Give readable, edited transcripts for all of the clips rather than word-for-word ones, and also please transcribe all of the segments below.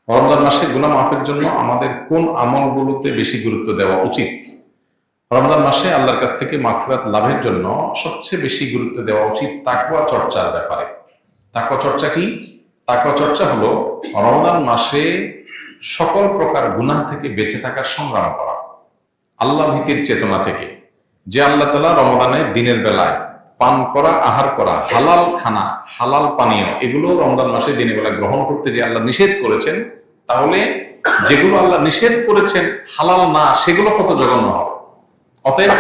রমজান মাসে গুনাহ মাফের জন্য আমাদের কোন আমলগুলোতে বেশি গুরুত্ব দেওয়া উচিত? রমজান মাসে আল্লাহর কাছ থেকে মাগফিরাত লাভের জন্য সবচেয়ে বেশি গুরুত্ব দেওয়া উচিত তাকওয়া চর্চার ব্যাপারে। তাকওয়া চর্চা কি? তাকওয়া চর্চা হলো রমজান মাসে সকল প্রকার গুনাহ থেকে বেঁচে থাকার সংগ্রাম করা, আল্লাহ ভীতির চেতনা থেকে। যে আল্লাহ তাআলা রমজানে দিনের বেলায় পান করা, আহার করা, হালাল খানা, হালাল পানীয় এগুলো রমজান মাসে দিনের বেলা গ্রহণ করতে যে আল্লাহ নিষেধ করেছেন, তাহলে যেগুলো আল্লাহ নিষেধ করেছেন হালাল না, সেগুলো কত জঘন্য হবে। অতএব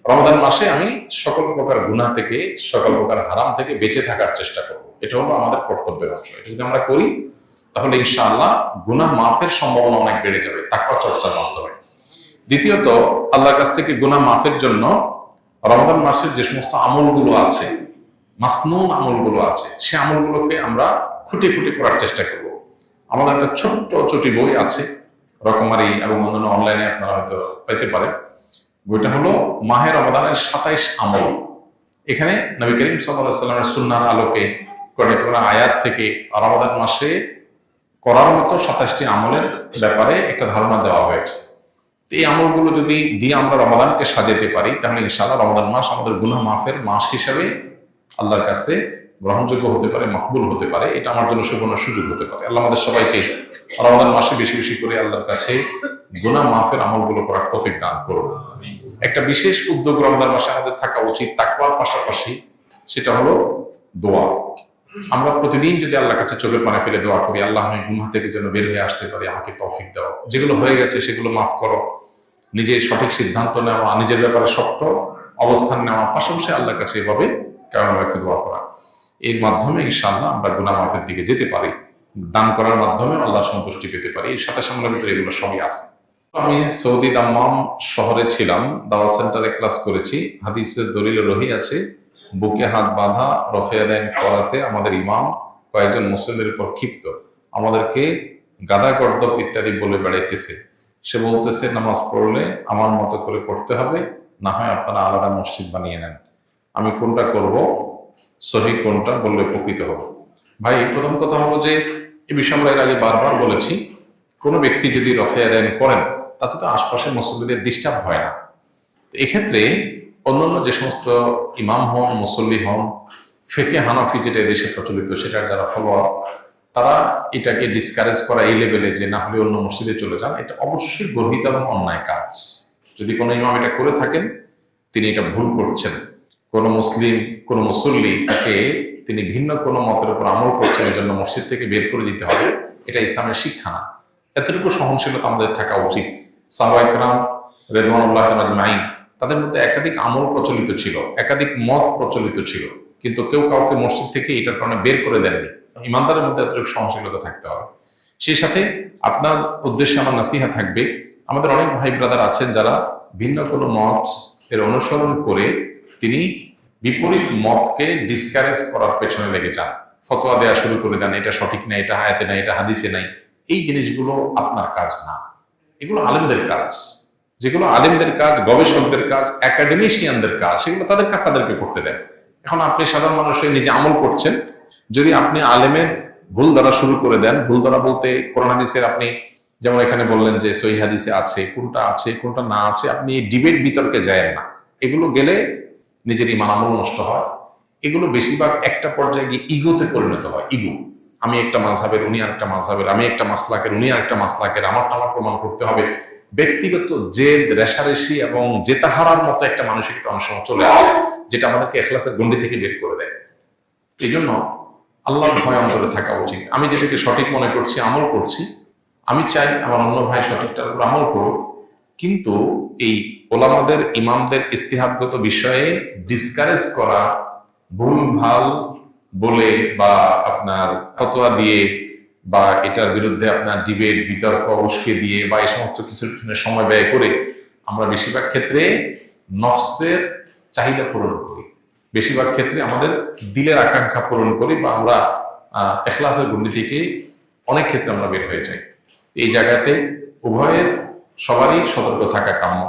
রমজান মাসে আমি সকল প্রকার গুনাহ থেকে, সকল প্রকার হারাম থেকে বেঁচে থাকার চেষ্টা করব। এটা হলো আমাদের কর্তব্যের অংশ। এটা যদি আমরা করি তাহলে ইনশাআল্লাহ গুনাহ মাফের সম্ভাবনা অনেক বেড়ে যাবে তাকওয়া চর্চার মাধ্যমে। দ্বিতীয়ত, আল্লাহর কাছ থেকে গুনাহ মাফের জন্য রমজান মাসের যে সমস্ত আমলগুলো আছে, মাসনুন আমলগুলো আছে, সে আমলগুলোকে আমরা খুঁটে খুঁটে করার চেষ্টা করব। আমাদের একটা ছোট্ট ছোটি বই আছে, রকমারি এবং অন্যান্য অনলাইনে আপনারা হয়তো পেতে পারেন। বইটা হলো মাহে রমাদানের 27 আমল। এখানে নবী করিম সাল্লাল্লাহু আলাইহি ওয়াসাল্লামের সুন্নাহর আলোকে কোরআনের আয়াত থেকে রমাদান মাসে করার মতো 27টি আমলের ব্যাপারে একটা ধারণা দেওয়া হয়েছে। এই আমলগুলো যদি দিয়ে আমরা রমাদানকে সাজাতে পারি, তাহলে ইনশাআল্লাহ রমাদান মাস আমাদের গুনাহ মাফের মাস হিসাবে আল্লাহর কাছে গ্রহণযোগ্য হতে পারে, মকবুল হতে পারে। এটা আমার জন্য সুবর্ণ সুযোগ হতে পারে। আল্লাহ আমাদের সবাইকে রমাদান মাসে বেশি বেশি করে আল্লাহর কাছে গুনাহ মাফের আমলগুলো করার তৌফিক দান করুন। একটা বিশেষ উদ্যোগ রমজান মাসে আমাদের থাকা উচিত তাকওয়ার পাশাপাশি, সেটা হলো দোয়া। আমরা প্রতিদিন যদি আল্লাহর কাছে চোখের পানি ফেলে দোয়া করি, আল্লাহ আমি গুনাহ থেকে যেন বের হয়ে আসতে পারি, আমাকে তৌফিক দাও, যেগুলো হয়ে গেছে সেগুলো মাফ করো, নিজের সঠিক সিদ্ধান্ত নেওয়া, নিজের ব্যাপারে শক্ত অবস্থান নেওয়া, পাশাপাশি আল্লাহর কাছে এভাবে কারণ একটা দোয়া করা। এর মাধ্যমে ইনশাআল্লাহ আমরা গুনাহ মাফের দিকে যেতে পারি, দান করার মাধ্যমে আল্লাহ সন্তুষ্টি পেতে পারি। এর সাথে সামনের ভিতরে এগুলো সবই আছে। আমি সৌদি দাম্মাম শহরে ছিলাম, দাওয়া সেন্টারে ক্লাস করেছি। হাদিসের দলিল রহি আছে, বুকে হাত বাঁধা রফে আদান করাতে আমাদের ইমাম কয়েকজন মুসলিমের উপর ক্ষিপ্ত, আমাদেরকে গাদা গর্দব ইত্যাদি বলে বেড়াইতেছে। সে বলতেছে, নামাজ পড়লে আমার মতো করে পড়তে হবে, না হয় আপনারা আলাদা মসজিদ বানিয়ে নেন। আমি কোনটা করব, সহিহ কোনটা বললে উপকৃত হব? ভাই, প্রথম কথা হলো যে এই বিষয়ে আমরা এর আগে বারবার বলেছি, কোনো ব্যক্তি যদি রফে আদান করেন তাতে তো আশপাশের মুসল্লিদের ডিস্টার্ব হয় না। এক্ষেত্রে অন্যান্য যে সমস্ত ইমাম হন, মুসল্লি হন, ফিকহে হানাফি যেটা দেশে প্রচলিত সেটার যারা ফলোয়ার, তারা এটাকে ডিসকারেজ করা এই লেভেলে যে না হলে অন্য মসজিদে চলে যান, এটা অবশ্যই গর্হিত এবং অন্যায় কাজ। যদি কোনো ইমাম এটা করে থাকেন, তিনি এটা ভুল করছেন। কোনো মুসলিম, কোনো মুসল্লি তাকে তিনি ভিন্ন কোনো মতের উপর আমল করছেন, এই জন্য মসজিদ থেকে বের করে দিতে হবে, এটা ইসলামের শিক্ষা না। এতটুকু সহনশীলতা আমাদের থাকা উচিত। সাহাবায়ে কেরাম রিদওয়ানুল্লাহি আজমাইন, তাদের মধ্যে একাধিক আমল প্রচলিত ছিল, একাধিক মত প্রচলিত ছিল, কিন্তু কেউ কাউকে মসজিদ থেকে এটার কারণে বের করে দেননি। ইমানদারের মধ্যে এতটুকু সহনশীলতা থাকতে হবে। সেই সাথে আপনার উদ্দেশ্যে আমার নাসিহা থাকবে, আমাদের অনেক ভাই ব্রাদার আছেন যারা ভিন্ন কোনো মত এর অনুসরণ করে তিনি বিপরীত মতকে ডিসকারেজ করার পেছনে লেগে যান, ফতোয়া দেওয়া শুরু করে দেন, এটা সঠিক নাই, এটা আয়াতে নাই, এটা হাদিসে নাই। এই জিনিসগুলো আপনার কাজ না, এগুলো আলেমদের কাজ। যেগুলো আলেমদের কাজ, গবেষকদের কাজ, একাডেমিশিয়ানদের কাজ, সেগুলো তাদের কাজ তাদেরকে করতে দেন। এখন আপনি সাধারণ মানুষ হয়ে নিজে আমল করছেন, যদি আপনি আলেমের ভুল ধরা শুরু করে দেন, ভুল ধরা বলতে কোরআন হাদিসের, আপনি যেমন এখানে বললেন যে সহিহ হাদিসে আছে, কোনটা না আছে, আপনি ডিবেট বিতর্কে যায় না। এগুলো গেলে নিজের ইমান আমল নষ্ট হয়। এগুলো বেশিরভাগ একটা পর্যায়ে গিয়ে ইগোতে পরিণত হয়। ইগো, আমি একটা মাযহাবের, উনি আরেকটা মাযহাবের, আমি একটা মাসলাকের, উনি আরেকটা মাসলাকের, আমারটা আমার প্রমাণ করতে হবে। ব্যক্তিগত জেদ, রেষারেষি এবং জেতাহারার মতো একটা মানসিকতা অনেক সময় চলে আসে, যেটা আমাদেরকে ইখলাসের গণ্ডি থেকে বের করে দেয়। এই জন্য আল্লাহর ভয় অন্তরে থাকা উচিত। আমি যেটাকে সঠিক মনে করছি, আমল করছি, আমি চাই আমার অন্য ভাই সঠিকটার উপর আমল করুক, কিন্তু এই ওলামাদের, ইমামদের ইস্তিহাদগত বিষয়ে ডিসকারেজ করা, ভুল ভাল বলে বা আপনার ফতোয়া দিয়ে বা এটার বিরুদ্ধে আপনার ডিবেট, বিতর্ক উস্কে দিয়ে বা এই সমস্ত কিছুর পিছনে সময় ব্যয় করে আমরা বেশিরভাগ ক্ষেত্রে নফসের চাহিদা পূরণ করি, বেশিরভাগ ক্ষেত্রে আমাদের দিলের আকাঙ্ক্ষা পূরণ করি, বা আমরা ইখলাসের গণ্ডি থেকে অনেক ক্ষেত্রে আমরা বের হয়ে যাই। এই জায়গাতে উভয়ের সবারই সতর্ক থাকা কাম্য।